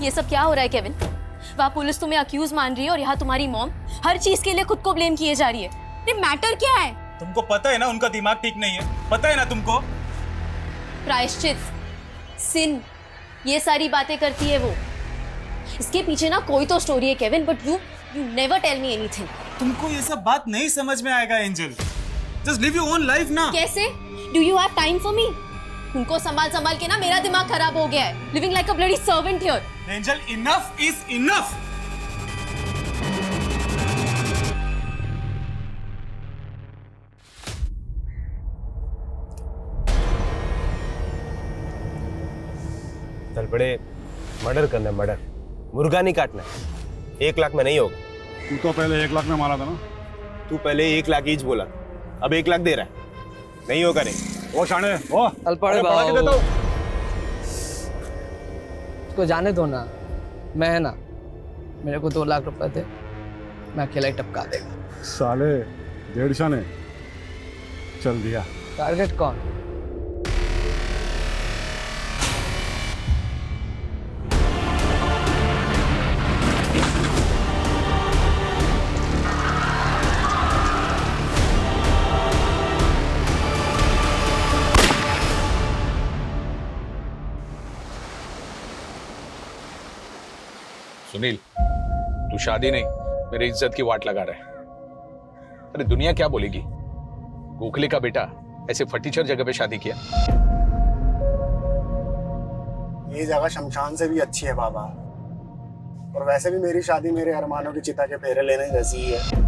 ये सब क्या हो रहा है केविन? वहाँ पुलिस तुम्हें अक्यूज मान रही है और यहाँ तुम्हारी मॉम हर चीज के लिए खुद को ब्लेम किए जा रही है। ये मैटर क्या है? तुमको पता है ना उनका दिमाग ठीक नहीं है, पता है ना तुमको? प्रायश्चित, सिन, ये सारी बातें करती है वो। इसके पीछे ना कोई तो स्टोरी है Kevin, but you never tell me anything. तुमको ये सब बात नहीं समझ में आएगा Angel. Just live your own life ना। कैसे? Do you have time for me? उनको संभाल के ना मेरा दिमाग खराब हो गया है। Living like a bloody servant here. Angel, enough is enough. चल पड़े, मर्डर करना है, मर्डर, मुर्गा नहीं काटना है। 1 लाख में नहीं होगा। तू तो पहले 1 लाख में मारा था ना। तू पहले 1 लाख ईच बोला, अब 1 लाख दे रहा है, नहीं होगा नहीं। ओ शाणे, ओ अल्पड़े बढ़ा के देता हूं। उसको जाने दो ना, मैं है ना, मेरे को 2 लाख रुपए दे, मैं अकेला ही टपका देगा। साले 1.5 शाने चल दिया। टारगेट कौन? सुनील, तू शादी नहीं मेरी इज्जत की वाट लगा रहा है। अरे दुनिया क्या बोलेगी? गोखले का बेटा ऐसे फटीचर जगह पे शादी किया। ये जगह शमशान से भी अच्छी है बाबा, और वैसे भी मेरी शादी मेरे अरमानों की चिता के फेरे लेने जैसी ही है।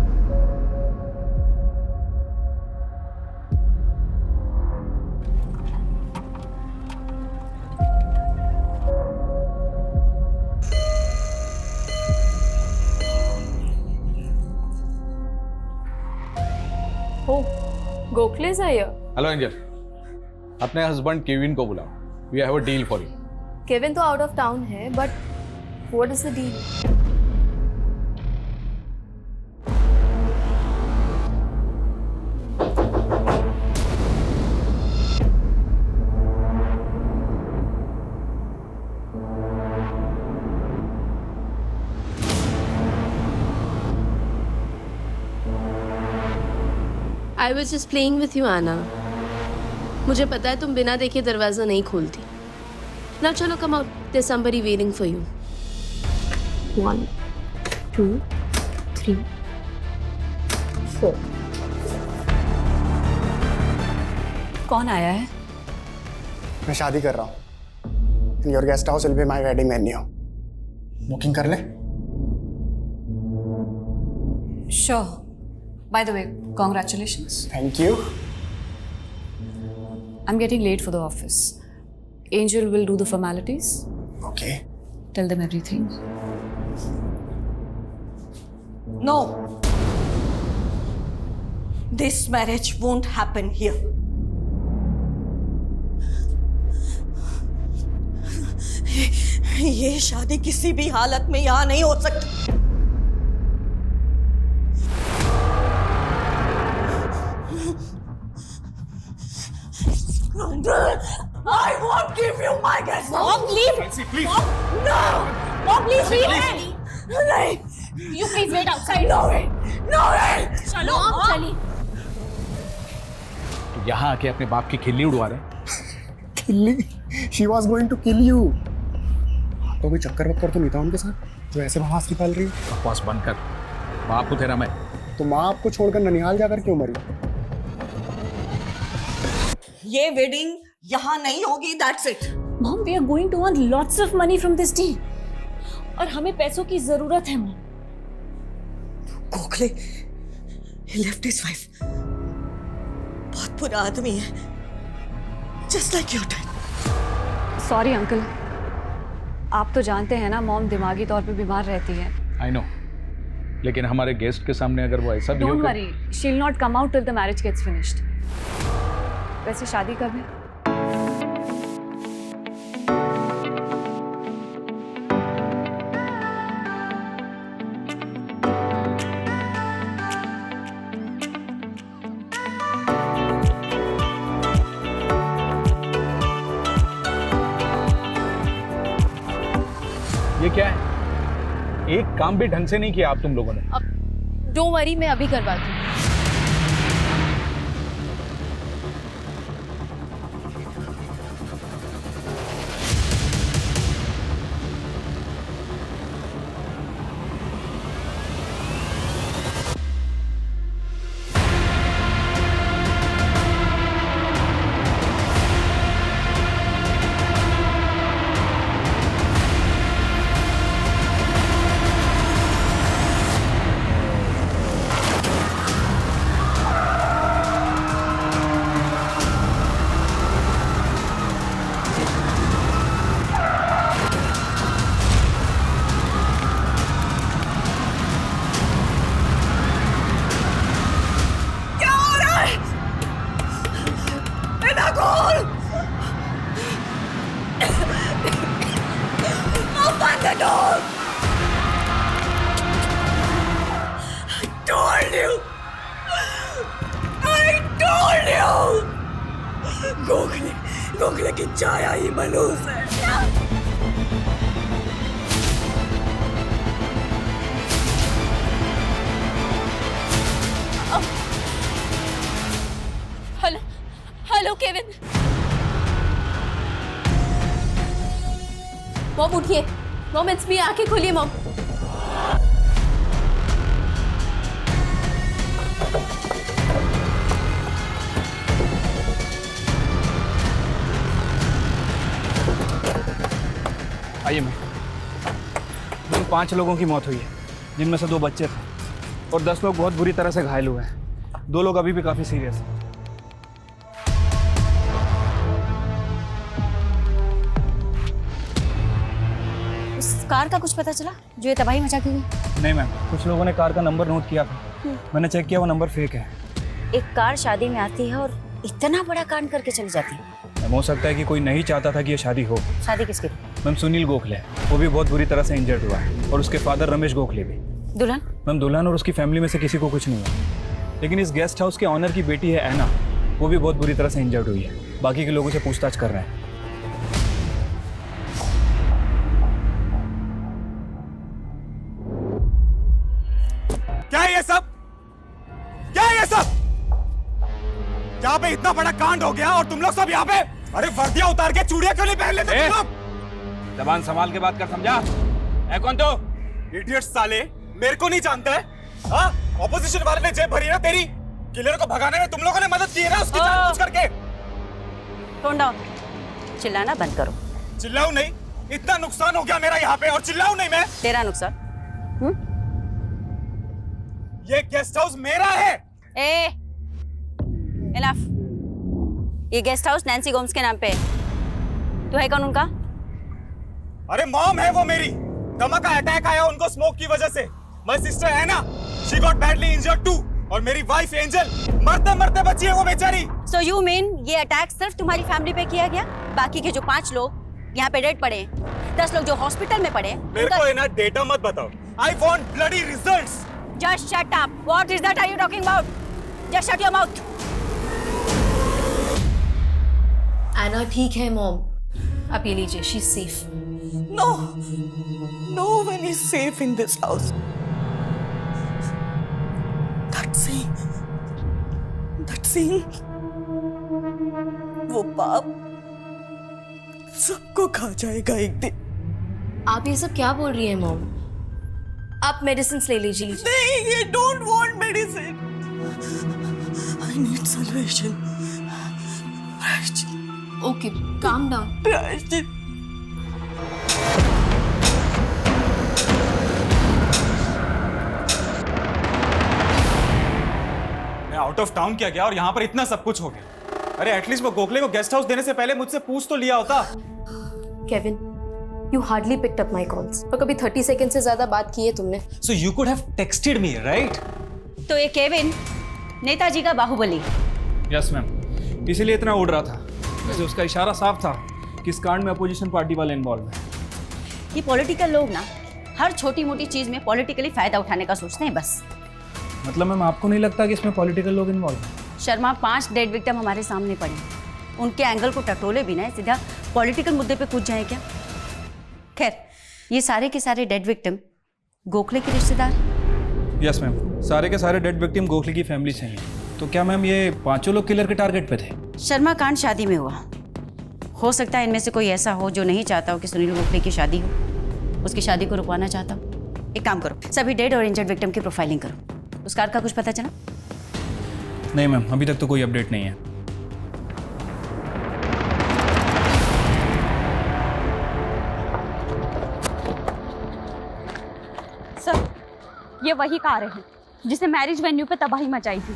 गोखले's are here. हेलो एंजल, अपने हस्बैंड केविन को बुलाओ। We have a deal for you. Kevin तो आउट ऑफ टाउन है, but what is the deal? I was just playing with you, Anna. मुझे पता है तुम बिना देखे दरवाजा नहीं खोलती। Now चलो, come out. There's somebody waiting for you. 1, 2, 3, 4. कौन आया है? मैं शादी कर रहा हूँ। Your guest house will be my wedding venue. Booking कर ले? Sure. By the way, congratulations. Thank you. I'm getting late for the office. Angel will do the formalities. Okay. Tell them everything. No. This marriage won't happen here. ये शादी किसी भी हालत में यहाँ नहीं हो सकती। I won't give you my guest. Mom, leave. Please. No. Mom, please leave. नहीं. You please wait outside. No way. No way. चलो, Mom, चली. तो यहाँ आके अपने बाप की खिल्ली उड़वा रहे। खिल्ली? She was going to kill you. तो कोई चक्कर वक्कर तो नहीं था उनके साथ जो ऐसे बकवास निकाल रही है? बकवास बंद कर। बाप को तेरा मैं। तो माँ आपको छोड़कर ननिहाल जाकर क्यों मरी? ये वेडिंग यहाँ नहीं होगी, that's it. Mom, we are going to earn lots of money from this deal. और हमें पैसों की जरूरत है, Mom. Gokhale, he left his wife. बहुत बुरा आदमी है, just like your dad. Sorry, uncle. आप तो जानते हैं ना, मॉम दिमागी तौर पे बीमार रहती है। I know. लेकिन हमारे गेस्ट के सामने अगर वो ऐसा Don't worry, she'll not come out till the marriage gets finished. वैसे शादी कब है? ये ये क्या है? एक काम भी ढंग से नहीं किया आप तुम लोगों ने। अब डोंट वरी, मैं अभी करवाती हूँ। गोखले की छाया ही मनूस है। Hello hello Kevin. मॉम उठिए, मॉम इट्स मी, आंखें खोलिए मॉम। आइए मैम। जिन 5 लोगों की मौत हुई है, जिनमें से 2 बच्चे थे और 10 लोग बहुत बुरी तरह से घायल हुए हैं। 2 लोग अभी भी काफ़ी सीरियस हैं। उस कार का कुछ पता चला जो ये तबाही मचा के गई? नहीं मैम, कुछ लोगों ने कार का नंबर नोट किया था। मैंने चेक किया, वो नंबर फेक है। एक कार शादी में आती है और इतना बड़ा कांड करके चली जाती है। मैम, हो सकता है कि कोई नहीं चाहता था कि ये शादी हो। शादी किसकी? मैम, सुनील गोखले, वो भी बहुत बुरी तरह से इंजर्ड हुआ है, और उसके फादर रमेश गोखले भी। दुल्हन? मैम, दुल्हन और उसकी फैमिली में से किसी को कुछ नहीं हुआ, लेकिन इस गेस्ट हाउस के ऑनर की बेटी है ऐना, वो भी बहुत बुरी तरह से इंजर्ड हुई है। बाकी के लोगों से पूछताछ कर रहे हैं। क्या है ये सब? क्या है ये सब? यहाँ पे इतना बड़ा कांड हो गया और तुम लोग सब यहाँ पे? अरे वर्दियां उतार के चूड़ियां क्यों नहीं पहन लेते तुम लोग? जबान संभाल के बात कर, समझा? है कौन तो? इडियट साले, मेरे को नहीं जानता है? हाँ, ऑपोजिशन वाले ने जेब भरी है ना तेरी? किलर को भगाने में तुम लोगों ने मदद की है ना उसकी जानबूझ करके? टोन डाउन, चिल्लाना बंद करो। चिल्लाऊं नहीं? इतना नुकसान हो गया मेरा यहाँ पे और चिल्लाऊं नहीं मैं? तेरा नुकसान? ये गेस्ट हाउस मेरा है। इनफ। ये गेस्ट हाउस नैन्सी गोम्स के नाम पे है। तो है कौन उनका? अरे मॉम है वो मेरी। दमा का अटैक आया उनको स्मोक की वजह से। माय सिस्टर है ना, she got badly injured too. और मेरी वाइफ एंजल मरते मरते बची है वो बेचारी। So you mean ये अटैक सिर्फ तुम्हारी फैमिली पे किया गया? बाकी के जो 5 लोग यहाँ पे डेड पड़े, 10 लोग जो हॉस्पिटल में पड़े, मेरे को ना डेटा मत बताओ। I want bloody results. Just shut up. What is that are you talking about? Just shut your mouth. ऐना ठीक है मॉम, आप ये लीजिए, she is safe. No, no one is safe in this house. That scene, वो पाप सबको खा जाएगा एक दिन। आप ये सब क्या बोल रही हैं मॉम? आप मेडिसिन ले लीजिए। नहीं, ये don't want medicine. I need salvation. प्रायश्चित। Okay, calm down. प्रायश्चित। आउट ऑफ टाउन किया गया और यहाँ पर इतना सब कुछ हो गया। अरे एटलीस्ट वो गोखले को गेस्ट हाउस देने से पहले मुझसे पूछ तो लिया होता। Kevin, you hardly picked up my calls. और कभी 30 सेकंड से ज्यादा बात की है तुमने। So you could have texted me, right? तो ये केविन नेताजी का बाहुबली। यस मैम, इसीलिए इतना उड़ रहा था। वैसे उसका इशारा साफ था कि इस कांड में अपोजिशन पार्टी वाले इन्वॉल्व हैं। ये पॉलिटिकल लोग ना हर छोटी मोटी चीज में पॉलिटिकली फायदा उठाने का सोचते हैं बस। मतलब मैम, आपको नहीं लगता कि इसमें पॉलिटिकल लोग इन्वॉल्व हैं? शर्मा, 5 डेड विक्टिम हमारे सामने पड़े, उनके एंगल को टटोले बिना सीधा पॉलिटिकल मुद्दे पे कूद जाए क्या? खैर, ये सारे के सारे डेड विक्टिम गोखले के रिश्तेदार? यस मैम, सारे के सारे डेड विक्टिम गोखले की फैमिली से हैं। तो क्या मैम ये पांचों लोग किलर के टारगेट पे थे? शर्मा कांड शादी में हुआ। हो सकता है इनमें से कोई ऐसा हो जो नहीं चाहता हो कि सुनील गोखले की शादी हो, उसकी शादी को रुकवाना चाहता हो। एक काम करो, सभी डेड और इंजर्ड विक्टिम की प्रोफाइलिंग करो। उस कार का कुछ पता चला? नहीं मैम, अभी तक तो कोई अपडेट नहीं है। सर, ये वही कार है जिसने मैरिज वेन्यू पे तबाही मचाई थी।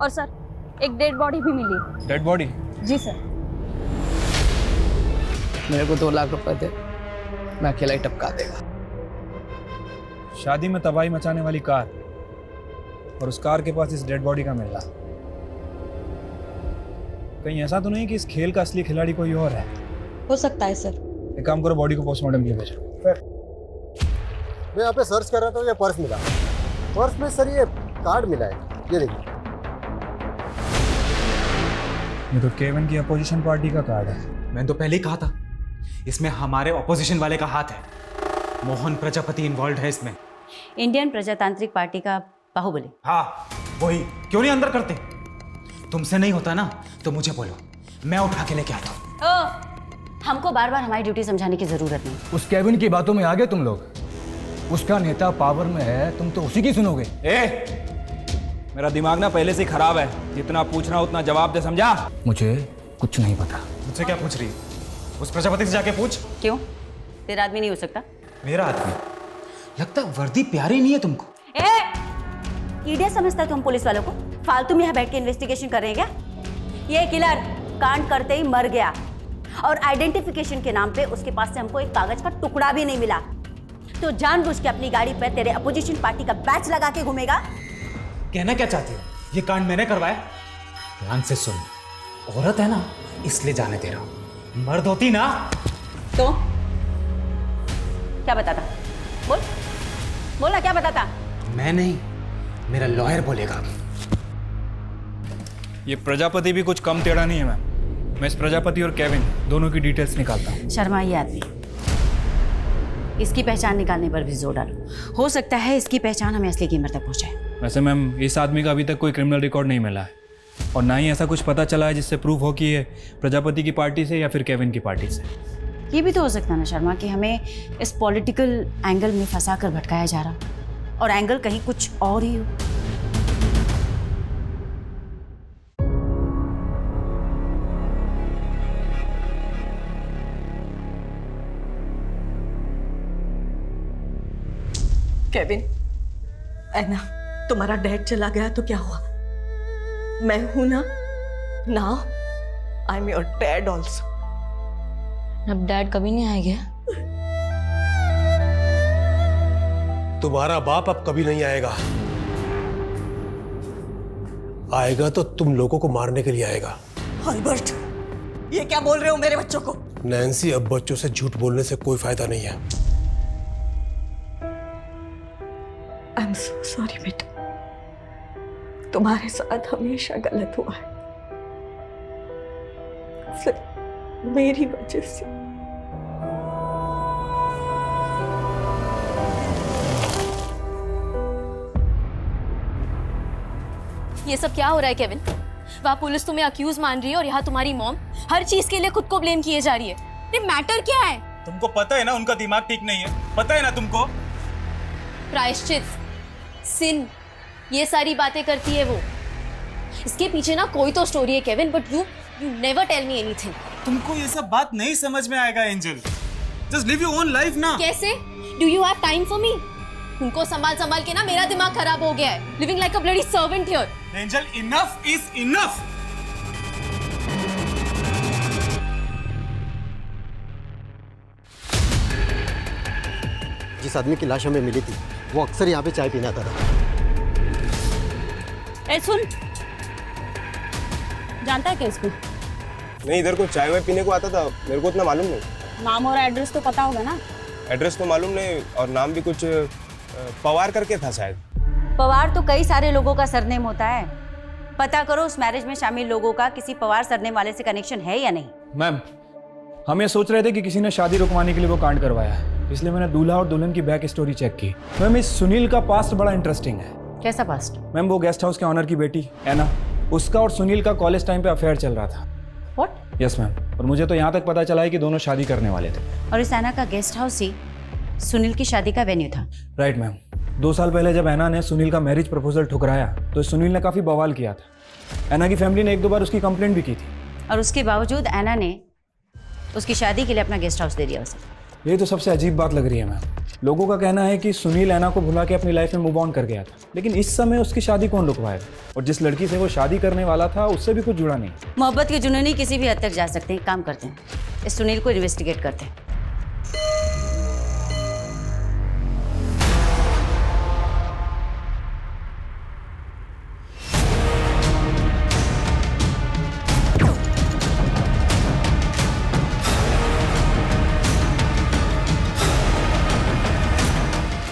और सर, एक डेड बॉडी भी मिली। Dead body? जी सर। मेरे को 2 लाख रुपए दे, मैं अकेला ही टपका देगा। शादी में तबाही मचाने वाली कार और उस कार के पास इस डेड बॉडी का मिलना, कहीं ऐसा तो नहीं कि इस खेल का असली खिलाड़ी कोई और है? हो सकता है सर। एक काम करो, बॉडी को पोस्टमार्टम के लिए भेजो। मैं यहाँ पे सर्च कर रहा था, ये पर्स मिला। पर्स में सर ये कार्ड मिला है, ये देखिए। ये तो केविन की अपोजिशन पार्टी का कार्ड है। मैंने तो पहले ही कहा था, इसमें हमारे ऑपोजिशन वाले का हाथ है। मोहन प्रजापति इन्वॉल्व है इसमें। इंडियन प्रजातांत्रिक पार्टी का बाहुबली। हाँ वही। क्यों नहीं अंदर करते? तुमसे नहीं होता ना तो मुझे बोलो, मैं उठा के लेके आता हूँ। हमको बार बार हमारी ड्यूटी समझाने की जरूरत नहीं। उस केविन की बातों में आ गए तुम लोग। उसका नेता पावर में है, तुम तो उसी की सुनोगे। मेरा दिमाग ना पहले से ही खराब है, जितना पूछना उतना जवाब दे, समझा? मुझे कुछ नहीं पता। मुझसे क्या पूछ रही है? उस प्रजापति से जाके पूछ। क्यों? तेरा आदमी नहीं हो सकता? मेरा आदमी? लगता वर्दी प्यारी नहीं है तुमको। कीड़े समझता है तुम पुलिस वालों को? फालतू में यहाँ बैठ के इन्वेस्टिगेशन कर रहे हैं क्या? ये किलर कांड करते ही मर गया और आइडेंटिफिकेशन के नाम पे उसके पास से हमको एक कागज का टुकड़ा भी नहीं मिला। तो जानबूझ के अपनी गाड़ी पे तेरे अपोजिशन पार्टी का बैच लगा के घूमेगा। कहना क्या चाहती हो? ये कांड मैंने करवाया? ध्यान से सुन, औरत है ना इसलिए जाने दे रहा हूं। मर्द होती ना तो क्या बताता? बोल बोला, क्या बताता? मैं नहीं, मेरा लॉयर बोलेगा। ये प्रजापति भी कुछ कम टेढ़ा नहीं है मैम। मैं इस प्रजापति और केविन दोनों की डिटेल्स निकालता हूँ। शर्मा ये आदमी, इसकी पहचान निकालने पर भी जोर डालो। हो सकता है इसकी पहचान हमें असली कीमत तक पहुंचाए। वैसे मैम, इस आदमी का अभी तक कोई क्रिमिनल रिकॉर्ड नहीं मिला है और ना ही ऐसा कुछ पता चला है जिससे प्रूफ हो कि ये प्रजापति की पार्टी से या फिर केविन की पार्टी से। ये भी तो हो सकता है ना शर्मा कि हमें इस पॉलिटिकल एंगल में फंसा कर भटकाया जा रहा और एंगल कहीं कुछ और ही हो। केविन, ऐना, तुम्हारा डैड चला गया तो क्या हुआ? मैं हूं ना। Now I am your dad also. अब डैड कभी नहीं आएंगे? तुम्हारा बाप अब कभी नहीं आएगा। आएगा तो तुम लोगों को मारने के लिए आएगा। अल्बर्ट, ये क्या बोल रहे हो मेरे बच्चों को? नैन्सी, अब बच्चों से झूठ बोलने से कोई फायदा नहीं है। आई एम सो सॉरी बेटा, तुम्हारे साथ हमेशा गलत हुआ है, सिर्फ मेरी वजह से। ये सब क्या हो रहा है केविन? वहाँ पुलिस तुम्हें अक्यूज मान रही है और यहाँ तुम्हारी मॉम हर चीज के लिए खुद को ब्लेम किए जा रही है। ये मैटर क्या है? तुमको पता है ना उनका दिमाग ठीक नहीं है, पता है ना तुमको? प्रायश्चित, सिन, ये सारी बातें करती है वो। इसके पीछे ना कोई तो स्टोरी है Kevin, but you never tell me anything. तुमको ये सब बात नहीं समझ में आएगा Angel. Just live your own life ना। कैसे? Do you have time for me? उनको संभाल संभाल के ना मेरा दिमाग खराब हो गया है। Living like a bloody servant here. Angel, enough is enough. जिस आदमी की लाश हमें मिली थी वो अक्सर यहाँ पे चाय पीने आता था। ए सुन, जानता है क्या इसको? नहीं, इधर को चाय वाय पीने को आता था, मेरे को उतना मालूम नहीं। नाम और एड्रेस तो पता होगा ना? एड्रेस तो मालूम नहीं और नाम भी कुछ पवार करके था शायद। पवार तो कई सारे लोगों का सरनेम होता है। पता करो उस मैरिज में शामिल लोगों का किसी पवार सरनेम वाले से कनेक्शन है या नहीं। मैम, हम ये सोच रहे थे कि किसी ने शादी रुकवाने के लिए वो कांड करवाया है, इसलिए मैंने दूल्हा और दुल्हन की बैक स्टोरी चेक की। मैम इस सुनील का पास्ट बड़ा इंटरेस्टिंग है। कैसा पास्ट? मैम वो गेस्ट हाउस के ऑनर की बेटी एना, उसका और सुनील का कॉलेज टाइम पे अफेयर चल रहा था। व्हाट? यस मैम, और मुझे तो यहाँ तक पता चला है कि दोनों शादी करने वाले थे। और इस एना का गेस्ट हाउस ही सुनील की शादी का वेन्यू था। राइट मैम, 2 साल पहले जब एना ने सुनील का मैरिज प्रपोजल ठुकराया तो सुनील ने काफ़ी बवाल किया था। एना की फैमिली ने 1-2 बार उसकी कंप्लेंट भी की थी। और उसके बावजूद एना ने उसकी शादी के लिए अपना गेस्ट हाउस दे दिया उसे। ये तो सबसे अजीब बात लग रही है मैम। लोगों का कहना है कि सुनील एना को भुला के अपनी लाइफ में मूव ऑन कर गया था, लेकिन इस समय उसकी शादी कौन रुकवाएगा? और जिस लड़की से वो शादी करने वाला था उससे भी कुछ जुड़ा नहीं। मोहब्बत के जुनून ही किसी भी हद तक जा सकते हैं। काम करते हैं, इस सुनील को इन्वेस्टिगेट करते हैं।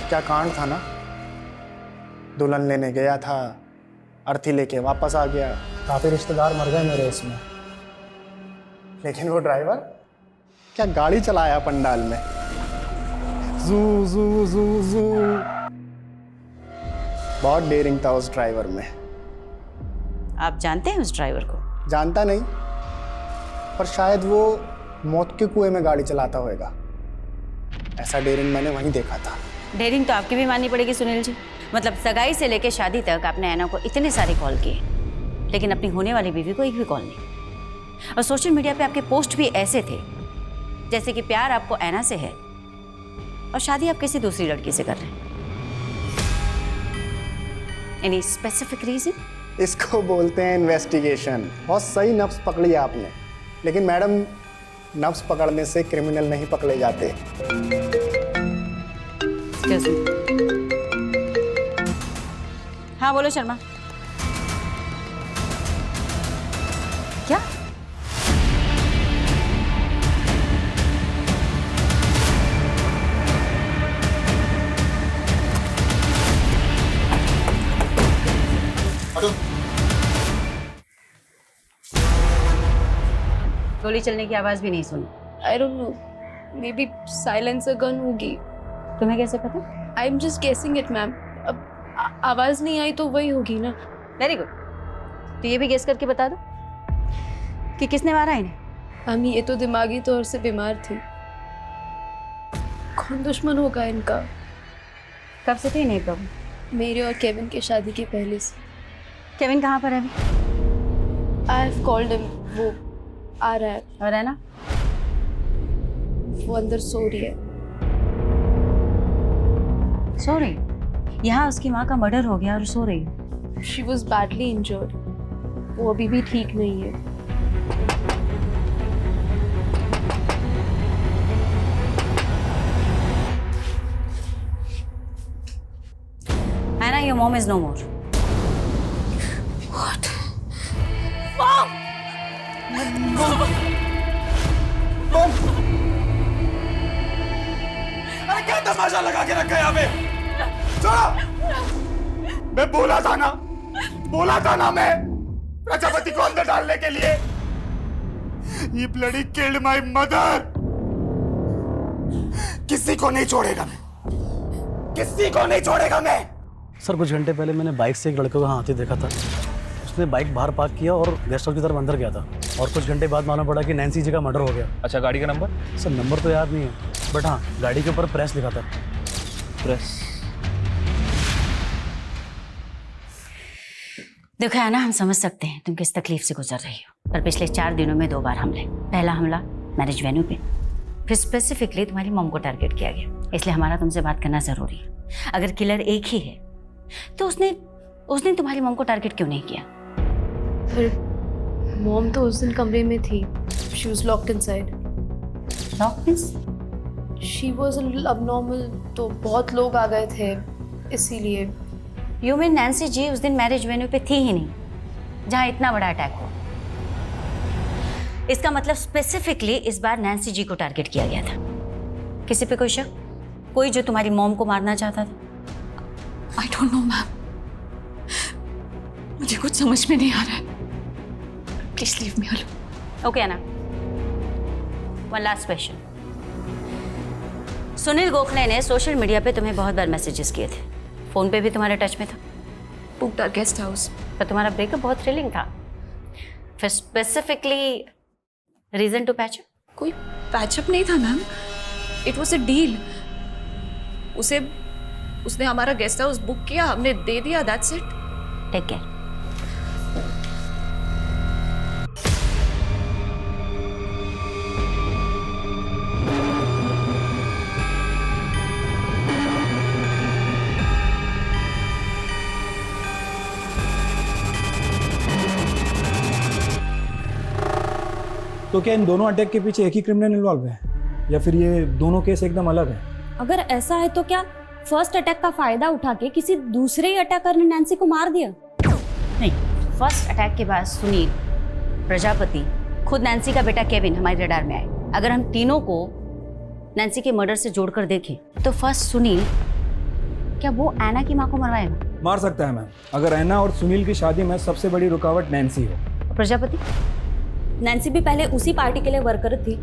क्या कांड था ना, दुल्हन लेने गया था, अर्थी लेके वापस आ गया, काफी रिश्तेदार मर गए मेरे इसमें। लेकिन वो ड्राइवर क्या गाड़ी चलाया पंडाल में, जू जू जू जू। बहुत डेयरिंग था उस ड्राइवर में। आप जानते हैं उस ड्राइवर को? जानता नहीं, पर शायद वो मौत के कुएं में गाड़ी चलाता होगा। ऐसा डेयरिंग मैंने वहीं देखा था। डेयरिंग तो आपकी भी माननी पड़ेगी सुनील जी। मतलब सगाई से लेकर शादी तक आपने एना को इतने सारे कॉल किए, लेकिन अपनी होने वाली बीवी को एक भी कॉल नहीं। और सोशल मीडिया पे आपके पोस्ट भी ऐसे थे जैसे कि प्यार आपको एना से है और शादी आप किसी दूसरी लड़की से कर रहे हैं। Any specific reason? इसको बोलते हैं इन्वेस्टिगेशन। बहुत सही नफ्स पकड़ी आपने, लेकिन मैडम नफ्स पकड़ने से क्रिमिनल नहीं पकड़े जाते। हाँ बोलो शर्मा। क्या? गोली चलने की आवाज भी नहीं सुनी। आई don't no, may be silencer gun होगी। तुम्हें कैसे पता? I am just guessing it ma'am. अब आवाज नहीं आई तो वही होगी ना। Very good. तो ये भी गेस करके बता दो कि किसने मारा इन्हें। हम ये तो दिमागी तौर से बीमार थी। कौन दुश्मन होगा इनका? कब से थी इन्हें प्रॉब्लम? मेरे और केविन की शादी के पहले से। केविन कहाँ पर है अभी? आई हैव कॉल्ड हिम, वो आ रहा है। और है ना, वो अंदर सो रही है। सो रही? यहाँ उसकी माँ का मर्डर हो गया और सो रही है। She was badly injured. वो अभी भी ठीक नहीं है। Anna, your mom is no more. What? Mom! अरे क्या तमाशा लगा के रखा है यहाँ पे? छोड़ो! मैं बोला था ना मैं प्रजापति को अंदर डालने के लिए। ये ब्लडी किल्ड माय मदर। किसी को नहीं छोड़ेगा मैं। सर कुछ घंटे पहले मैंने बाइक से एक लड़के को हाथी देखा था। उसने बाइक बाहर पार्क किया और गेस्ट हाउस की तरफ अंदर गया था, और कुछ घंटे बाद मालूम पड़ा कि नैन्सी जी का मर्डर हो गया। अच्छा, गाड़ी का नंबर? सर नंबर तो याद नहीं है, बट हाँ गाड़ी के ऊपर प्रेस लिखा था। प्रेस? देखो है ना, हम समझ सकते हैं तुम किस तकलीफ से गुजर रही हो, पर पिछले 4 दिनों में 2 बार हमले। पहला हमला मैरिज वेन्यू पे, फिर स्पेसिफिकली तुम्हारी मॉम को टारगेट किया गया। इसलिए हमारा तुमसे बात करना जरूरी है। अगर किलर एक ही है तो उसने तुम्हारी मॉम को टारगेट क्यों नहीं किया? फिर मॉम तो उस दिन कमरे में थी। She was locked inside. Locked means? She was abnormal, तो बहुत लोग आ गए थे इसीलिए। यू मीन नैन्सी जी उस दिन मैरिज वेन्यू पे थी ही नहीं जहां इतना बड़ा अटैक हुआ? इसका मतलब स्पेसिफिकली इस बार नैन्सी जी को टारगेट किया गया था। किसी पे कोई शक? कोई जो तुम्हारी मॉम को मारना चाहता था? आई डोंट नो मैम, मुझे कुछ समझ में नहीं आ रहा है। Please leave me alone. Okay Anna, one last question. Sunil Gokhale ने सोशल मीडिया पे तुम्हें बहुत बार मैसेजेस किए थे, फोन पे भी तुम्हारे टच में था। Book the guest house. पर तुम्हारा ब्रेकअप बहुत थ्रिलिंग था। फिर specifically reason to patch up? कोई पैचअप नहीं था ma'am, it was a deal. उसने हमारा गेस्ट हाउस बुक किया, हमने दे दिया, दैट्स इट। Take care. तो क्या इन दोनों अटैक के पीछे एक ही क्रिमिनल इन्वॉल्व है या फिर ये दोनों केस एकदम अलग है? अगर ऐसा है तो क्या फर्स्ट अटैक का फायदा उठा के किसी दूसरे ही अटैकर ने नैन्सी को मार दिया? नहीं, फर्स्ट अटैक के बाद सुनील, प्रजापति, खुद नैन्सी का बेटा केविन हमारे रडार में आए। अगर हम तीनों को नैन्सी के मर्डर से जोड़कर देखें तो फर्स्ट सुनील, क्या वो ऐना की माँ को मरवाएगा? मार सकता है मैम, अगर ऐना और सुनील की शादी में सबसे बड़ी रुकावट नैन्सी हो। प्रजापति? नैन्सी भी पहले उसी पार्टी के लिए वर्कर थी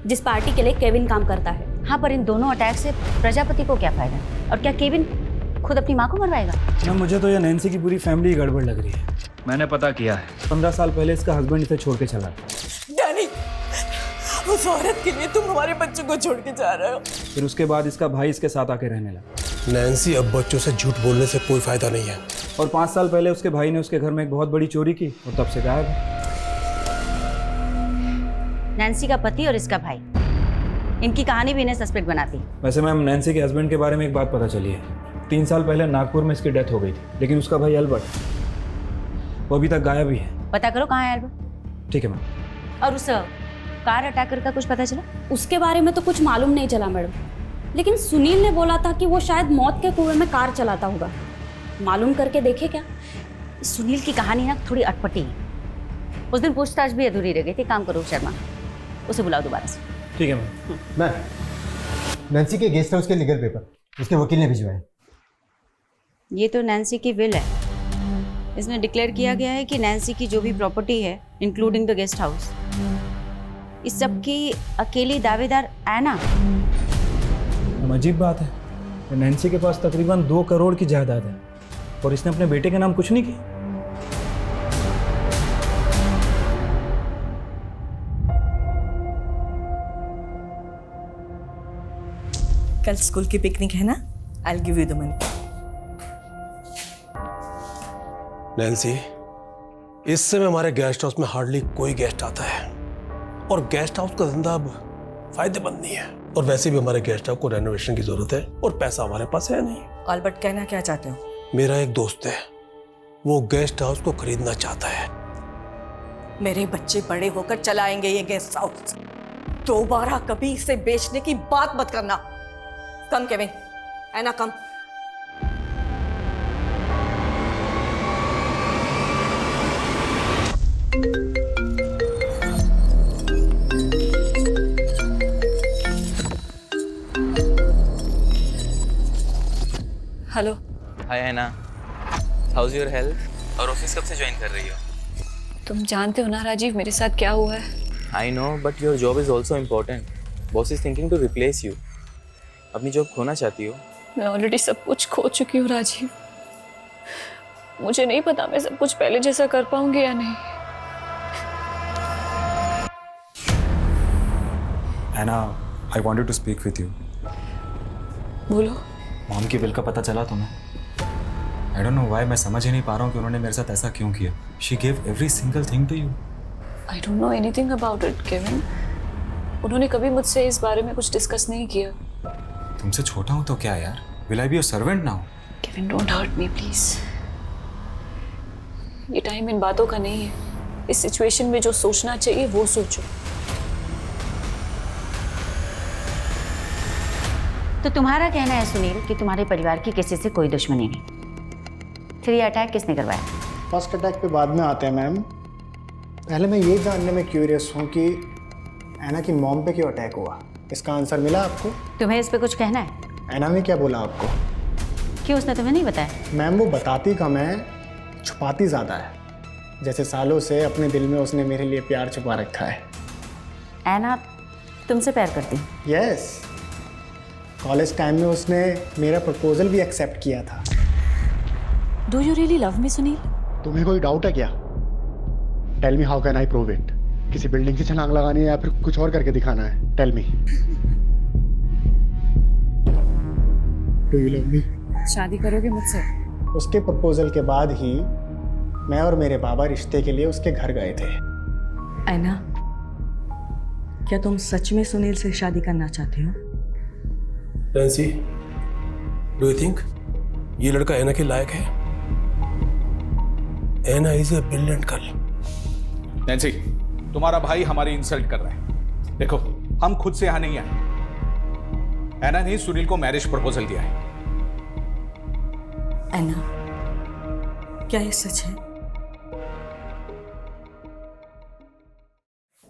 जिस पार्टी के लिए केविन काम करता है। हाँ, पर इन दोनों अटैक से प्रजापति को क्या फायदा? और क्या केविन खुद अपनी माँ को मरवाएगा? मैम मुझे तो ये नैन्सी की पूरी फैमिली गड़बड़ लग रही है। मैंने पता किया है। 15 साल पहले इसका हस्बैंड इसे छोड़ के चला। डैनी, उस औरत के लिए तुम हमारे बच्चों को छोड़ के जा रहे हो। फिर उसके बाद इसका भाई इसके साथ आके रहने लगा। नैन्सी, अब बच्चों से झूठ बोलने से कोई फायदा नहीं है। और 5 साल पहले उसके भाई ने उसके घर में एक बहुत बड़ी चोरी की और तब से गायब है। नैन्सी का पति और इसका भाई, इनकी कहानी भी इन्हें सस्पेक्ट बनाती है। वैसे मैम नैन्सी के हस्बैंड के बारे में एक बात पता चली है। 3 साल पहले नागपुर में इसकी डेथ हो गई थी, लेकिन उसका भाई अल्बर्ट, वो अभी तक गायब ही है। पता करो कहाँ है अल्बर्ट। ठीक है मैम। और उस कार अटैकर का कुछ पता चला? उसके बारे में तो कुछ मालूम नहीं चला मैडम, लेकिन सुनील ने बोला था कि वो शायद मौत के कुएं में कार चलाता होगा। मालूम करके देखे क्या? सुनील की कहानी ना थोड़ी अटपटी है। उस दिन पूछताछ भी अधूरी रह गई थी। काम करो शर्मा, उसे बुलाओ दोबारा से। ठीक है मैम। मैम, नैन्सी के गेस्ट हाउस के लीगल पेपर उसके वकील ने भिजवाए। ये तो नैन्सी की विल है। इसमें डिक्लेयर किया गया है कि नैन्सी की जो भी प्रॉपर्टी है, इंक्लूडिंग द गेस्ट हाउस, इस सब की अकेली दावेदार ऐना। अजीब बात है, नैन्सी के पास तकरीबन 2 करोड़ की जायदाद है और इसने अपने बेटे के नाम कुछ नहीं किया। कल स्कूल की पिकनिक है ना, I will give you the money. Nancy, इस समय हमारे गेस्ट हाउस में हार्डली कोई गेस्ट आता है और गेस्ट हाउस का धंधा अब फायदेमंद नहीं है। और वैसे भी हमारे गेस्ट हाउस को रेनोवेशन की जरूरत है और पैसा हमारे पास है नहीं। ऑल्बर्ट, कहना क्या चाहते हो? मेरा एक दोस्त है, वो गेस्ट हाउस को खरीदना चाहता है। मेरे बच्चे बड़े होकर चलाएंगे ये गेस्ट हाउस। दोबारा कभी इसे बेचने की बात मत करना। Come Kevin, Anna come. Hello. Hi Anna, how's your health? और ऑफिस कब से ज्वाइन कर रही हो? तुम जानते हो ना राजीव मेरे साथ क्या हुआ है। I know, but your job is also important. Boss is thinking to replace you. अपनी जॉब खोना चाहती हो? मैं ऑलरेडी सब कुछ खो चुकी हूँ राजीव। मुझे नहीं पता मैं सब कुछ पहले जैसा कर पाऊंगी या नहीं। Anna, I wanted to speak with you. बोलो। मॉम की विल का पता चला तुम्हें? आई डोंट नो व्हाई, मैं समझ ही नहीं पा रहा हूँ कि उन्होंने मेरे साथ ऐसा क्यों किया। She give every single thing to you. I don't know anything about it Kevin. उन्होंने कभी मुझसे इस बारे में कुछ डिस्कस नहीं किया। तुमसे छोटा हूँ तो क्या यार? Will I be your servant now? Kevin don't hurt me please. ये टाइम इन बातों का नहीं है। इस सिचुएशन में जो सोचना चाहिए वो सोचो। तो तुम्हारा कहना है सुनील कि तुम्हारे परिवार की किसी से कोई दुश्मनी नहीं। फिर ये अटैक किसने करवाया? फर्स्ट अटैक पे बाद में आते हैं मैम। पहले मैं ये जानने में क्यूरियस हूँ कि ऐना की मॉम पे क्यों अटैक हुआ। इसका आंसर मिला आपको? तुम्हें इस पे कुछ कहना है? ऐना ने क्या बोला आपको? क्यों, उसने तुम्हें नहीं बताया? मैम वो बताती कम है, छुपाती ज़्यादा है। जैसे सालों से अपने दिल में उसने मेरे लिए प्यार छुपा रखा है। ऐना तुमसे प्यार करती? यस। कॉलेज टाइम में उसने मेरा प्रपोजल भी एक्सेप्ट किया था। Do you really love me Sunil? तुम्हें कोई डाउट है क्या? Tell me how can I prove it? किसी बिल्डिंग से छलांग लगानी है या फिर कुछ और करके दिखाना है? Tell me. Do you love me? शादी करोगे मुझसे? उसके प्रपोजल के बाद ही मैं और मेरे बाबा रिश्ते के लिए उसके घर गए थे। ऐना, क्या तुम सच में सुनील से शादी करना चाहती हो? नैन्सी, डू यू थिंक ये लड़का ऐना के लायक है? Anna is a brilliant girl. Nancy, तुम्हारा भाई हमारी इंसल्ट कर रहा है। देखो, हम खुद से यहां नहीं आए। ऐना ने सुनील को मैरिज प्रपोजल दिया है। ऐना, क्या ये सच है?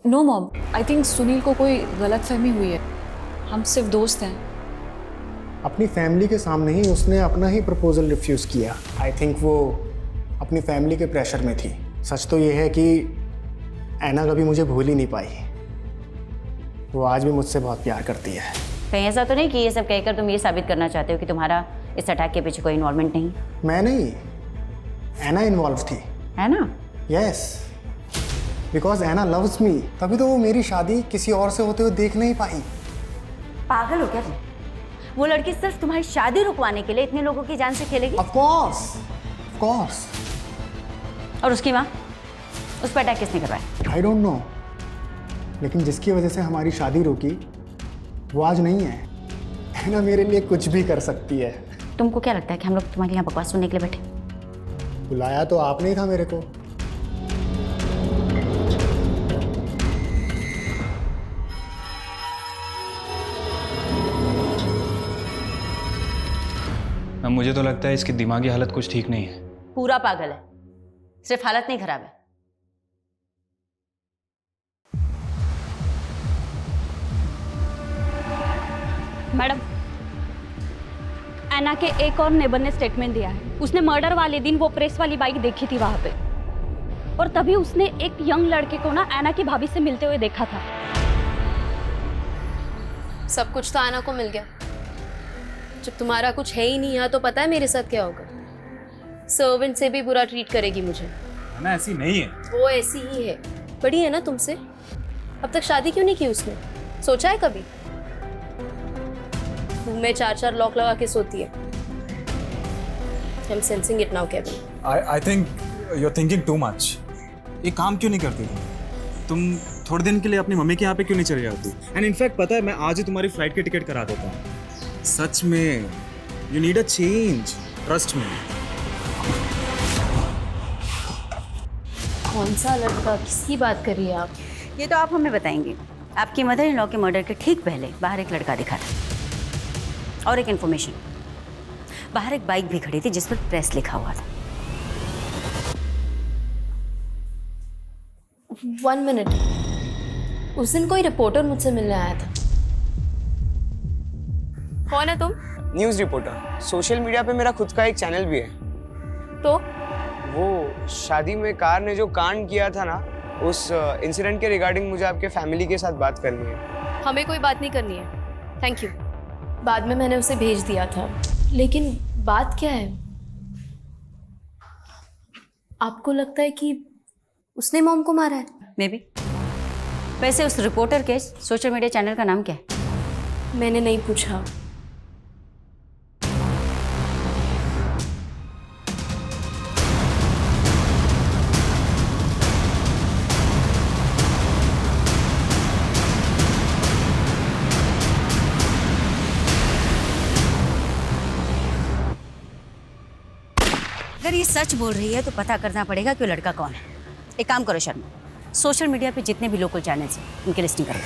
No mom, I think Sunil को कोई गलतफहमी हुई है। हम सिर्फ दोस्त हैं। अपनी फैमिली के सामने ही उसने अपना ही प्रपोजल रिफ्यूज़ किया। आई थिंक वो अपनी फैमिली के प्रेशर में थी। सच तो ये है कि ऐना कभी मुझे भूल ही नहीं पाई। वो आज भी मुझसे बहुत प्यार करती है। कहीं ऐसा तो नहीं कि ये सब कहकर तुम ये साबित करना चाहते हो कि तुम्हारा इस अटैक के पीछे कोई इन्वॉल्वमेंट नहीं? मैं नहीं, ऐना इन्वॉल्व थी। है ना? Yes, because Anna loves me. तभी तो वो मेरी शादी किसी और से होते हुए देख नहीं पाई। पागल हो क्या तुम? वो लड़की सिर्फ तुम्हारी शादी रुकवाने के लिए इतने लोगों की जान से खेलेगी? Of course, of course. और उसकी माँ, उस पर अटैक किसने करवाया? आई डोंट नो, लेकिन जिसकी वजह से हमारी शादी रुकी वो आज नहीं है। ऐना मेरे लिए कुछ भी कर सकती है। तुमको क्या लगता है कि हम लोग तुम्हारे यहाँ बकवास सुनने के लिए बैठे? बुलाया तो आपने ही था मेरे को। मैम, मुझे तो लगता है इसकी दिमागी हालत कुछ ठीक नहीं है। पूरा पागल है, सिर्फ हालत नहीं खराब है। मैडम, ऐना के एक और नेबर ने स्टेटमेंट दिया है। उसने मर्डर वाले दिन वो प्रेस वाली बाइक देखी थी वहां पे, और तभी उसने एक यंग लड़के को ना ऐना की भाभी से मिलते हुए देखा था। सब कुछ तो ऐना को मिल गया। जब तुम्हारा कुछ है ही नहीं यहाँ, तो पता है मेरे साथ क्या होगा? सर्वेंट से भी बुरा ट्रीट करेगी मुझे। ना, ऐसी नहीं है। वो ऐसी ही है। बड़ी है ना तुमसे। अब तक शादी क्यों नहीं की उसने? सोचा है कभी? रूम में 4-4 लॉक लगा के सोती है। I'm sensing it now, Kevin. I think you're thinking too much. ये काम क्यों नहीं करती तुम? थोड़े दिन के लिए अपनी मम्मी के यहाँ पे क्यों नहीं चली जाती? एंड इनफैक्ट पता है, मैं आज ही तुम्हारी फ्लाइट की टिकट करा देता हूँ। सच में, you need a change, trust me. कौन सा लड़का? किसकी बात कर रही है आप? ये तो आप हमें बताएंगे। आपकी मदर इन लॉ के मर्डर के ठीक पहले बाहर एक लड़का दिखा था, और एक इन्फॉर्मेशन, बाहर एक बाइक भी खड़ी थी जिस पर प्रेस लिखा हुआ था। 1 मिनट, उस दिन कोई रिपोर्टर मुझसे मिलने आया था। कौन है तुम? News reporter. सोशल मीडिया पे मेरा खुद का एक चैनल भी है। तो वो शादी में कार ने जो कांड किया था ना, उस इंसिडेंट के रिगार्डिंग मुझे आपके फैमिली के साथ बात करनी है। हमें कोई बात नहीं करनी है, थैंक यू। बाद में मैंने उसे भेज दिया था, लेकिन बात क्या है? आपको लगता है कि उसने मॉम को मारा है? May be. वैसे उस रिपोर्टर के सोशल मीडिया चैनल का नाम क्या है? मैंने नहीं पूछा। अगर ये सच बोल रही है तो पता करना पड़ेगा कि वो लड़का कौन है। एक काम करो शर्मा, सोशल मीडिया पे जितने भी लोकल चैनल्स हैं उनकी लिस्टिंग करो।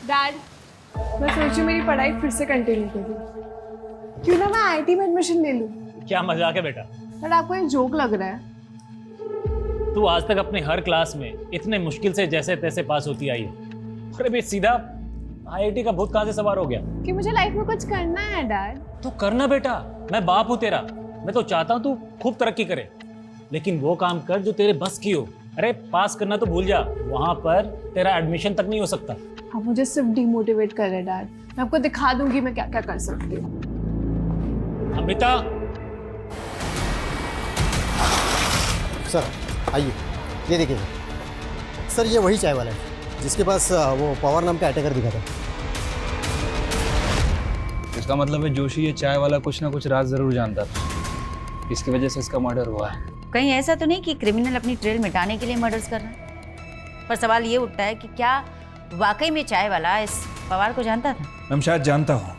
डैड, मैं सोचूं मेरी पढ़ाई फिर से कंटिन्यू करूं। क्यों ना मैं आईटी में एडमिशन ले लूं? क्या मजाक है बेटा? बट आपको ये जोक लग रहा है। तू आज तक अपने हर क्लास में इतने मुश्किल से जैसे तैसे पास होती आई है, और अभी सीधा आईआईटी का भूत कहाँ से सवार हो गया? कि मुझे लाइफ में कुछ करना है डैड। तो करना बेटा, मैं बाप हूँ तेरा। मैं तो चाहता हूँ तू खूब तरक्की करे, लेकिन वो काम कर जो तेरे बस की हो। अरे पास करना तो भूल जा, वहां पर तेरा एडमिशन तक नहीं हो सकता। आप मुझे सिर्फ डिमोटिवेट कर रहे डैड। मैं आपको दिखा दूंगी मैं क्या क्या कर सकती हूँ। अमृता, सर आइए, ये देखिए सर, ये वही चाय वाला है जिसके पास वो पवार नाम का अटैकर दिखा था। इसका मतलब है जोशी ये चाय वाला कुछ ना कुछ राज जरूर जानता था, इसकी वजह से इसका मर्डर हुआ है। कहीं ऐसा तो नहीं कि क्रिमिनल अपनी ट्रेल मिटाने के लिए मर्डर्स कर रहा है? पर सवाल ये उठता है कि क्या वाकई में चाय वाला इस पवार को जानता था? मैं शायद जानता हूँ,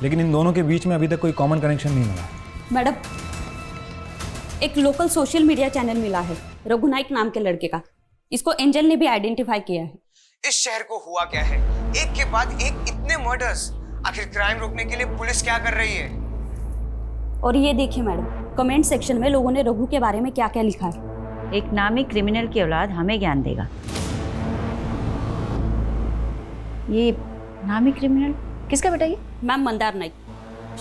लेकिन इन दोनों के बीच में अभी तक कोई कॉमन कनेक्शन नहीं मिला। मैडम, एक लोकल सोशल मीडिया चैनल मिला है रघु नाइक नाम के लड़के का। इसको एंजल ने भी आइडेंटिफाई किया है। इस शहर को हुआ क्या है, एक के बाद एक इतने मर्डर्स। आखिर क्राइम रोकने के लिए पुलिस क्या कर रही है? और ये देखिए मैडम, कमेंट सेक्शन में लोगों ने रघु के बारे में क्या क्या लिखा है। एक नामी क्रिमिनल की औलाद हमें ज्ञान देगा। ये नामी क्रिमिनल किसका बेटा? ये ma'am Mandar Naik,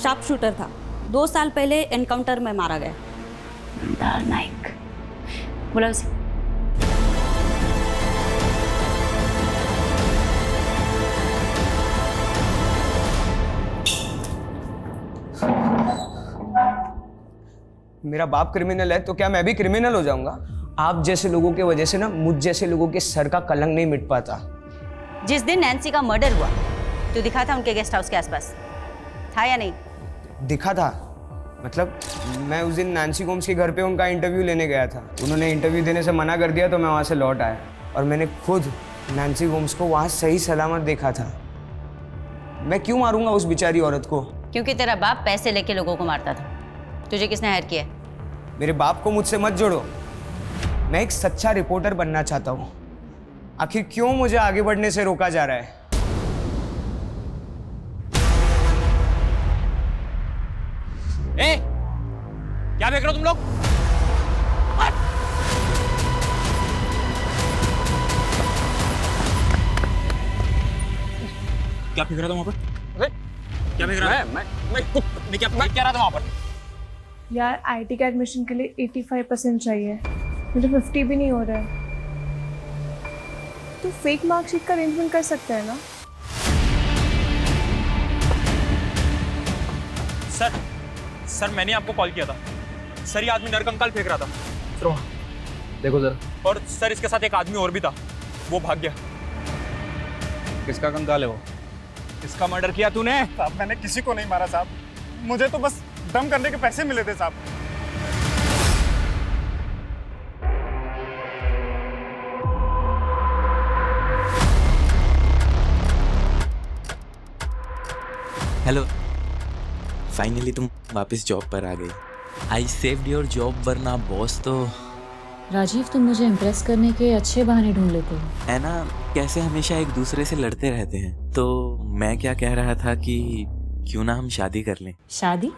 sharp shooter था। 2 साल पहले एनकाउंटर में मारा गया। मंदार नाइक, बोला उसे। मेरा बाप क्रिमिनल है तो क्या मैं भी क्रिमिनल हो जाऊंगा? आप जैसे लोगों की वजह से ना मुझ जैसे लोगों के सर का कलंक नहीं मिट पाता। जिस दिन नैन्सी का मर्डर हुआ तो दिखा था उनके गेस्ट हाउस के आसपास, था या नहीं? दिखा था, मतलब मैं उस दिन नैन्सी गोम्स के घर पे उनका इंटरव्यू लेने गया था। उन्होंने इंटरव्यू देने से मना कर दिया तो मैं वहाँ से लौट आया और मैंने खुद नैन्सी गोम्स को वहाँ सही सलामत देखा था। मैं क्यों मारूंगा उस बेचारी औरत को? क्योंकि तेरा बाप पैसे लेके लोगों को मारता था। तुझे किसने हायर किया? मेरे बाप को मुझसे मत जोड़ो। मैं एक सच्चा रिपोर्टर बनना चाहता हूँ। आखिर क्यों मुझे आगे बढ़ने से रोका जा रहा है? ए, क्या देख रहे हो तुम लोग? क्या फेंक रहा था वहां पर? अरे क्या फेंक रहा था? मैं क्या रहा था वहां पर? यार आईटी का एडमिशन के लिए 85% चाहिए, मुझे 50 भी नहीं हो रहा है। तो फेक मार्कशीट का अरेंजमेंट कर सकते हैं ना? सर मैंने आपको कॉल किया था सर। ये आदमी नरकंकाल फेंक रहा था सर वहाँ, देखो जरा। और सर इसके साथ एक आदमी और भी था, वो भाग गया। किसका कंकाल है वो? इसका मर्डर किया तूने? साहब मैंने किसी को नहीं मारा साहब, मुझे तो बस दम करने के पैसे मिले थे साहब। हेलो, फाइनली तुम वापस जॉब पर आ गई। आई सेव्ड योर जॉब, वरना बॉस तो। राजीव, तुम मुझे इम्प्रेस करने के अच्छे बहाने ढूंढ लेते हो। है ना, कैसे हमेशा एक दूसरे से लड़ते रहते हैं। तो मैं क्या कह रहा था कि क्यों ना हम शादी कर लें। शादी?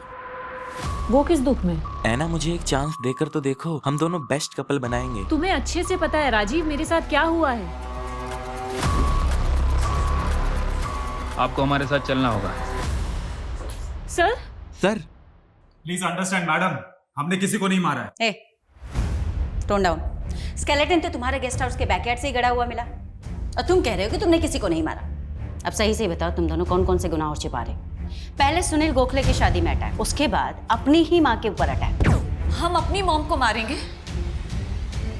वो किस दुख में? ऐना, मुझे एक चांस देकर तो देखो, हम दोनों बेस्ट कपल बनाएंगे। तुम्हें अच्छे से पता है राजीव मेरे साथ क्या हुआ है। आपको हमारे साथ चलना होगा। सर प्लीज अंडरस्टैंड मैडम, हमने किसी को नहीं मारा है। Tone down. स्केलेटन तो तुम्हारे गेस्ट हाउस के बैकयार्ड से ही गड़ा हुआ मिला और तुम कह रहे हो कि तुमने किसी को नहीं मारा। अब सही से बताओ, तुम दोनों कौन कौन से गुनाह और छिपा रहे? पहले सुनील गोखले की शादी में अटैक, उसके बाद अपनी ही माँ के ऊपर अटैक। हम अपनी मॉम को मारेंगे?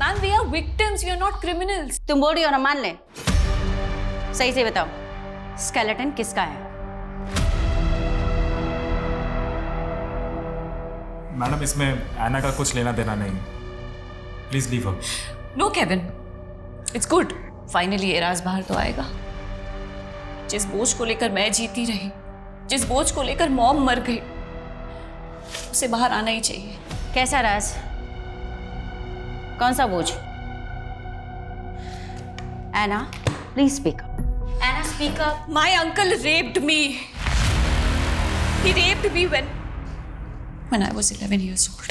Ma'am, we are victims, we are not criminals. तुम बोल रही हो ना, मान ले। सही से बताओ, स्केलेटन किसका है? मैडम, इसमें ऐना का कुछ लेना देना नहीं, please leave her. No Kevin, it's good, finally ये राज बाहर तो आएगा। जिस बोझ को लेकर मैं जीती रही, जिस बोझ को लेकर मॉम मर गई, उसे बाहर आना ही चाहिए। कैसा राज? कौन सा बोझ? Anna, please speak up. Anna, speak up. My uncle raped me. He raped me when I was 11 years old.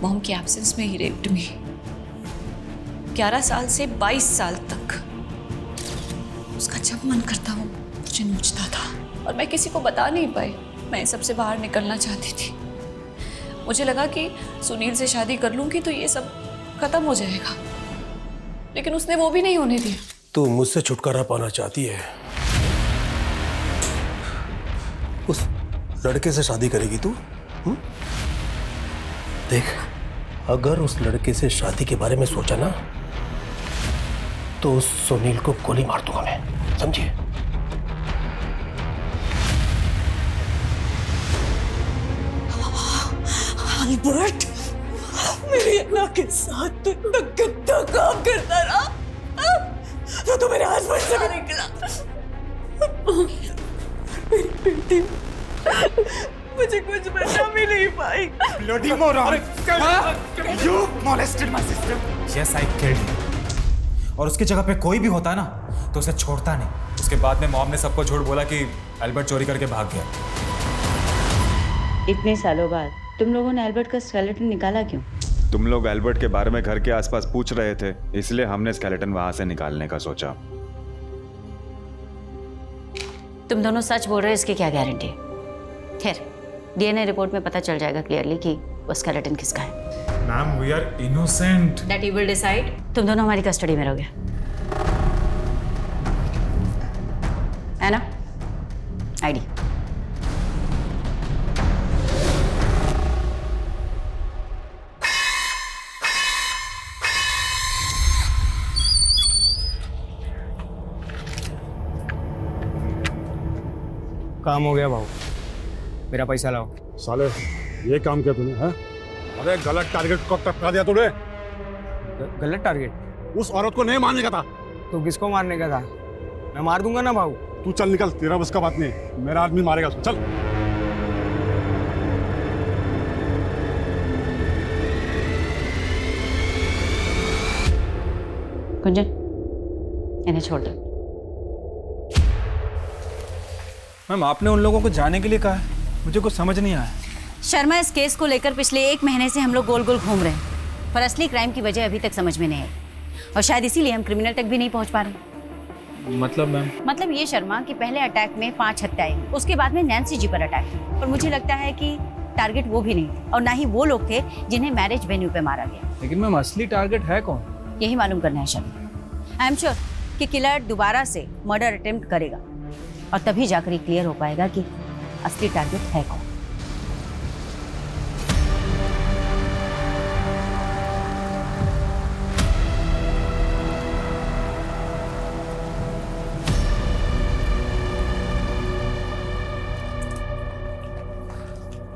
Mom के एब्सेंस में ही रेप्ड मी। 11 साल से 22 साल तक उसका जब जब मन करता वो मुझे नोचता था और मैं किसी को बता नहीं पाई। मैं सबसे बाहर निकलना चाहती थी। मुझे लगा कि सुनील से शादी कर लूंगी तो ये सब खत्म हो जाएगा, लेकिन उसने वो भी नहीं होने दिया। तू मुझसे छुटकारा पाना चाहती है, उस लड़के से शादी करेगी तू? देख, अगर उस लड़के से शादी के बारे में सोचा ना तो उस सुनील को गोली मार दूंगा मैं, समझिए? अल्बर्ट, मेरी अन्ना के साथ तू इतना गंदा काम करता रहा, तो मेरे हस्बैंड से भी निकला। मेरी बेटी मुझे कुछ बचा भी नहीं पाई। Bloody moron! You molested my sister. Yes, I killed him. और उसकी जगह पे कोई भी होता ना तो उसे छोड़ता नहीं। उसके बाद में मॉम ने सबको झूठ बोला कि अल्बर्ट चोरी करके भाग गया। इतने सालों बाद तुम लोगों ने एल्बर्ट का स्केलेटन निकाला क्यों? तुम लोग एल्बर्ट के बारे में घर के आसपास पूछ रहे थे, इसलिए हमने स्केलेटन वहां से निकालने का सोचा। तुम दोनों सच बोल रहे हो, इसकी क्या गारंटी? खैर, डीएनए रिपोर्ट में पता चल जाएगा क्लियरली कि वो स्केलेटन किसका है। Ma'am, we are innocent. That you will decide. तुम दोनों हमारी कस्टडी में रहोगे, है ना? आईडी। काम हो गया भाऊ, मेरा पैसा लाओ। साले, ये काम किया तूने? हैं? अरे गलत टारगेट को टपका दिया तूने। गलत टारगेट? उस औरत को नहीं मारने का था। तो किसको मारने का था? मैं मार दूंगा ना भाऊ। तू चल निकल, तेरा बस का बात नहीं। मेरा आदमी मारेगा उसको, चल। कुंजन, इन्हें छोड़ दो। मैम, आपने उन लोगों को जाने के लिए कहा है, मुझे कुछ समझ नहीं आया। शर्मा, इस केस को लेकर पिछले 1 महीने से हम लोग गोल गोल घूम रहे हैं, पर असली क्राइम की वजह अभी तक समझ में नहीं आई, और शायद इसीलिए हम क्रिमिनल तक भी नहीं पहुंच पा रहे। मतलब मैम? मतलब ये शर्मा कि पहले अटैक में 5 हत्याएं, उसके बाद में नैन्सी जी पर अटैक, और मुझे लगता है कि टारगेट वो भी नहीं थे और ना ही वो लोग थे जिन्हें मैरिज वेन्यू पे मारा गया। लेकिन मैम, असली टारगेट है कौन? यही मालूम करना है शर्मा। आई एम श्योर कि किलर दोबारा से मर्डर अटेम्प्ट करेगा, और तभी जाकर ये क्लियर हो पाएगा कि असली टारगेट है कौन।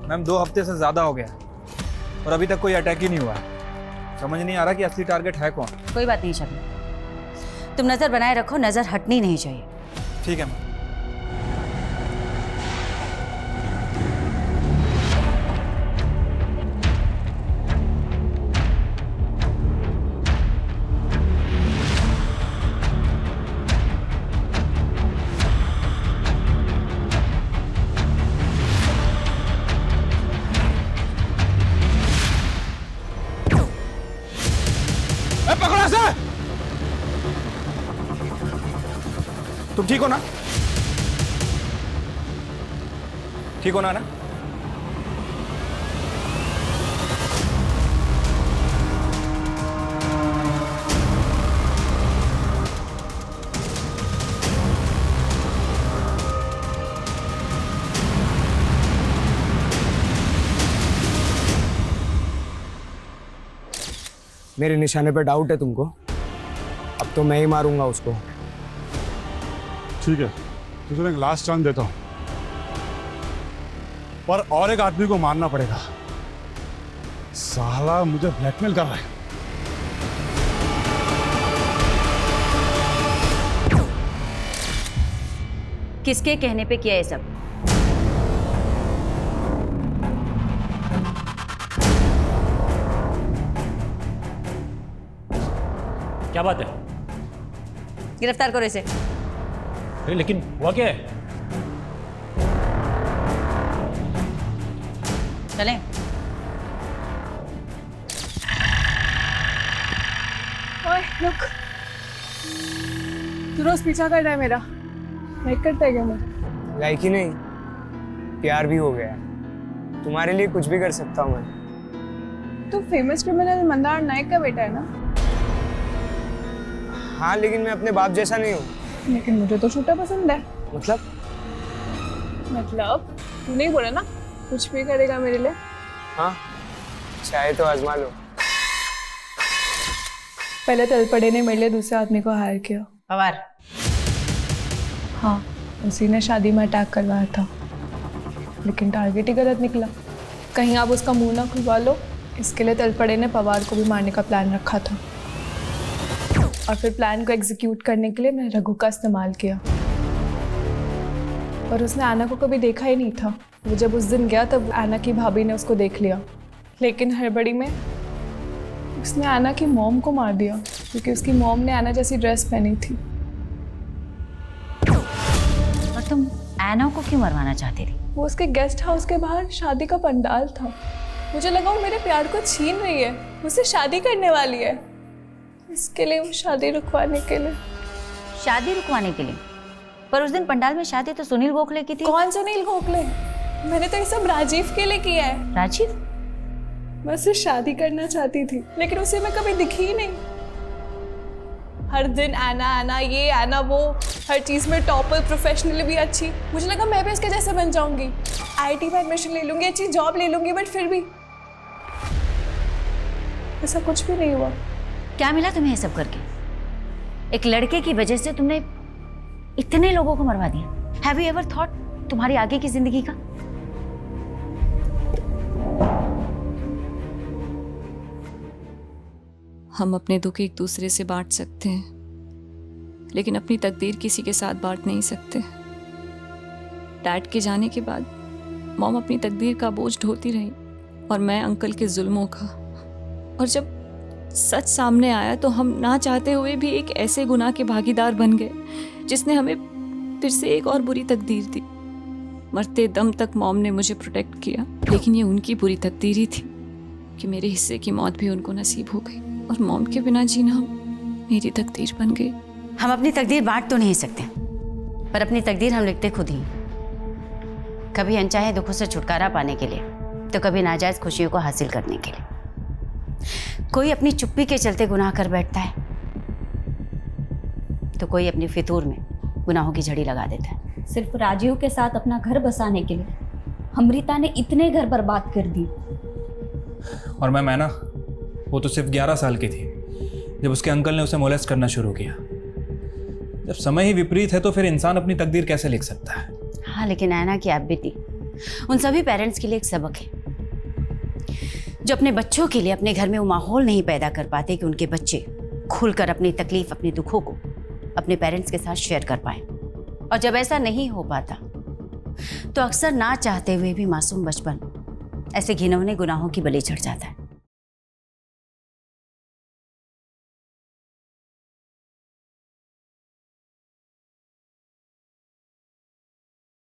मैम, 2 हफ्ते से ज्यादा हो गया और अभी तक कोई अटैक ही नहीं हुआ है। समझ नहीं आ रहा कि असली टारगेट है कौन। कोई बात नहीं शर्मा, तुम नजर बनाए रखो, नजर हटनी नहीं चाहिए। ठीक है मैम। पकड़ो से। तुम ठीक हो ना? ठीक हो ना? मेरे निशाने पे डाउट है तुमको? अब तो मैं ही मारूंगा उसको। ठीक है, तुझे एक लास्ट चांस देता हूं, पर और एक आदमी को मारना पड़ेगा। साला मुझे ब्लैकमेल कर रहा है। किसके कहने पे किया ये सब? क्या बात है? गिरफ्तार करो इसे। अरे लेकिन हुआ क्या है? चलें। ओए रुक, तू रोज पीछा कर रहा है मेरा। लाइक करता है क्या मुझे? लाइक ही नहीं, प्यार भी हो गया। तुम्हारे लिए कुछ भी कर सकता हूँ मैं। तो फेमस क्रिमिनल मंदार नायक का बेटा है ना? हाँ, लेकिन मैं अपने बाप जैसा नहीं हूँ। लेकिन मुझे तो छोटा पसंद है। मतलब तू नहीं बोला ना कुछ भी करेगा मेरे लिए? हाँ, चाहे तो आजमा लो। पहले तलपड़े ने मेरे लिए दूसरे आदमी को हायर किया। पवार? हाँ, उसी ने शादी में अटैक करवाया था, लेकिन टारगेट ही गलत निकला। कहीं आप उसका मुंह ना खुलवा लो, इसके लिए तलपड़े ने पवार को भी मारने का प्लान रखा था। और फिर प्लान को एग्जीक्यूट करने के लिए मैंने रघु का इस्तेमाल किया। और उसने आना को कभी देखा ही नहीं था। वो जब उस दिन गया तब आना की भाभी ने उसको देख लिया, लेकिन हड़बड़ी में उसने आना की मॉम को मार दिया, क्योंकि उसकी मॉम ने आना जैसी ड्रेस पहनी थी। और तुम आना को क्यों मरवाना चाहती थी? वो उसके गेस्ट हाउस के बाहर शादी का पंडाल था। मुझे लगा वो मेरे प्यार को छीन रही है, मुझसे शादी करने वाली है। इसके लिए वो शादी रुकवाने के लिए। शादी रुकवाने के लिए? पर उस दिन पंडाल में शादी तो सुनील गोखले की थी। कौन सुनील गोखले? मैंने तो ये सब राजीव के लिए किया है। राजीव? मैं उससे शादी करना चाहती थी, लेकिन उसे मैं कभी दिखी ही नहीं। हर दिन आना आना, ये आना वो, हर चीज़ में टॉपर, प्रोफेशनली भी अच्छी। मुझे लगा मैं भी उसके जैसे बन जाऊंगी, आईटी में एडमिशन ले लूंगी, अच्छी जॉब ले लूंगी, बट फिर भी ऐसा कुछ भी नहीं हुआ। क्या मिला तुम्हें ये सब करके? एक लड़के की वजह से तुमने इतने लोगों को मरवा दिया। हैव यू एवर थॉट तुम्हारी आगे की जिंदगी का? हम अपने दुख एक दूसरे से बांट सकते हैं, लेकिन अपनी तकदीर किसी के साथ बांट नहीं सकते। डैड के जाने के बाद मॉम अपनी तकदीर का बोझ ढोती रही और मैं अंकल के जुल्मों का। और जब सच सामने आया तो हम ना चाहते हुए भी एक ऐसे गुनाह के भागीदार बन गए जिसने हमें फिर से एक और बुरी तकदीर दी। मरते दम तक मॉम ने मुझे प्रोटेक्ट किया, लेकिन ये उनकी बुरी तकदीर ही थी कि मेरे हिस्से की मौत भी उनको नसीब हो गई और मॉम के बिना जीना मेरी तकदीर बन गई। हम अपनी तकदीर बांट तो नहीं सकते, पर अपनी तकदीर हम लिखते खुद ही। कभी अनचाहे दुखों से छुटकारा पाने के लिए, तो कभी नाजायज खुशियों को हासिल करने के लिए। कोई अपनी चुप्पी के चलते गुनाह कर बैठता है, तो कोई अपनी फितूर में गुनाहों की झड़ी लगा देता है। सिर्फ राजीव के साथ अपना घर बसाने के लिए अमृता ने इतने घर बर्बाद कर दिए। और मैं ना, वो तो सिर्फ 11 साल की थी जब उसके अंकल ने उसे मोलेस्ट करना शुरू किया। जब समय ही विपरीत है तो फिर इंसान अपनी तकदीर कैसे लिख सकता है? हाँ, लेकिन ऐना की एबिलिटी उन सभी पेरेंट्स के लिए एक सबक है जो अपने बच्चों के लिए अपने घर में वो माहौल नहीं पैदा कर पाते कि उनके बच्चे खुलकर अपनी तकलीफ, अपने दुखों को अपने पेरेंट्स के साथ शेयर कर पाए। और जब ऐसा नहीं हो पाता तो अक्सर ना चाहते हुए भी मासूम बचपन ऐसे घिनौने गुनाहों की बलि चढ़ जाता है।